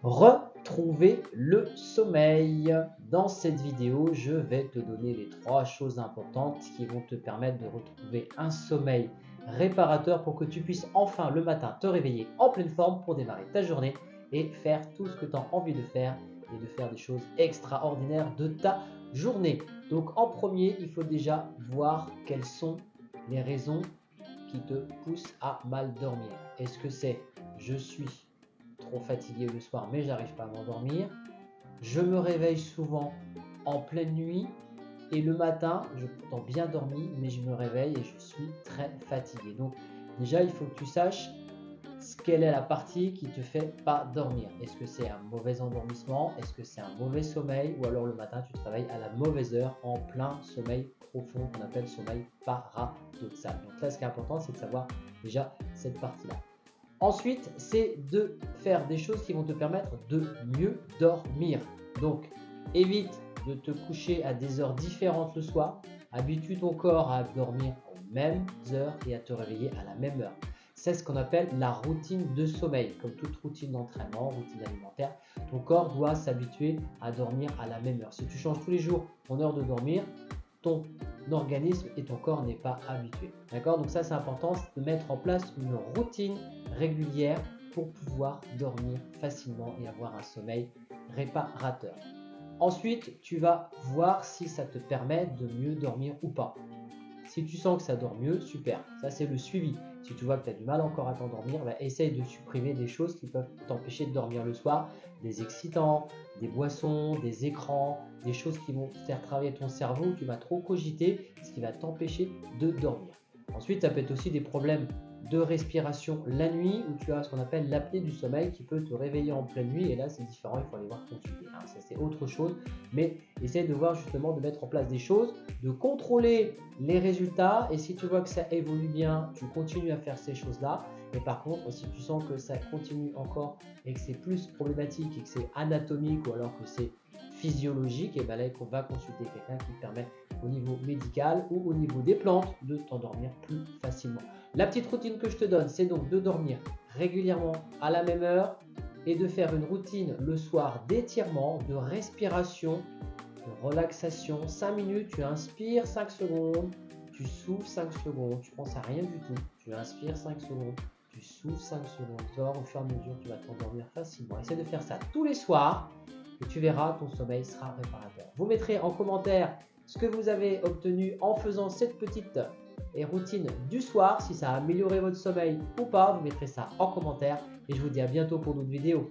Retrouver le sommeil. Dans cette vidéo, je vais te donner les 3 choses importantes qui vont te permettre de retrouver un sommeil réparateur pour que tu puisses enfin le matin te réveiller en pleine forme pour démarrer ta journée et faire tout ce que tu as envie de faire et de faire des choses extraordinaires de ta journée. Donc en premier, il faut déjà voir quelles sont les raisons qui te poussent à mal dormir. Est-ce que c'est je suis trop fatigué le soir mais j'arrive pas à m'endormir, je me réveille souvent en pleine nuit et le matin je pourtant bien dormi mais je me réveille et je suis très fatigué. Donc déjà il faut que tu saches quelle est la partie qui te fait pas dormir. Est-ce que c'est un mauvais endormissement? Est-ce que c'est un mauvais sommeil? Ou alors le matin tu te réveilles à la mauvaise heure en plein sommeil profond qu'on appelle sommeil paradoxal. Donc là ce qui est important c'est de savoir déjà cette partie là. Ensuite, c'est de faire des choses qui vont te permettre de mieux dormir. Donc, évite de te coucher à des heures différentes le soir. Habitue ton corps à dormir aux mêmes heures et à te réveiller à la même heure. C'est ce qu'on appelle la routine de sommeil. Comme toute routine d'entraînement, routine alimentaire, ton corps doit s'habituer à dormir à la même heure. Si tu changes tous les jours ton heure de dormir, ton organisme et ton corps n'est pas habitué. D'accord? Donc ça, c'est important de mettre en place une routine régulière pour pouvoir dormir facilement et avoir un sommeil réparateur. Ensuite, tu vas voir si ça te permet de mieux dormir ou pas. Si tu sens que ça dort mieux, super. Ça, c'est le suivi. Si tu vois que tu as du mal encore à t'endormir, essaye de supprimer des choses qui peuvent t'empêcher de dormir le soir. Des excitants, des boissons, des écrans, des choses qui vont faire travailler ton cerveau. Tu vas trop cogiter, ce qui va t'empêcher de dormir. Ensuite, ça peut être aussi des problèmes de respiration la nuit où tu as ce qu'on appelle l'apnée du sommeil qui peut te réveiller en pleine nuit et là c'est différent, il faut aller voir consulter. Ça c'est autre chose, mais essaye de voir justement de mettre en place des choses, de contrôler les résultats et si tu vois que ça évolue bien, tu continues à faire ces choses-là. Mais par contre, si tu sens que ça continue encore et que c'est plus problématique et que c'est anatomique ou alors que c'est physiologique, et bien là on va consulter quelqu'un qui permet au niveau médical ou au niveau des plantes de t'endormir plus facilement. La petite routine que je te donne, c'est donc de dormir régulièrement à la même heure et de faire une routine le soir d'étirement, de respiration, de relaxation. 5 minutes, tu inspires 5 secondes, tu souffles 5 secondes, tu penses à rien du tout. Tu inspires 5 secondes, tu souffles 5 secondes. Tu vas voir au fur et à mesure, tu vas t'endormir facilement. Essaie de faire ça tous les soirs et tu verras, ton sommeil sera réparateur. Vous mettrez en commentaire ce que vous avez obtenu en faisant cette petite routine du soir, si ça a amélioré votre sommeil ou pas, vous mettrez ça en commentaire et je vous dis à bientôt pour d'autres vidéos.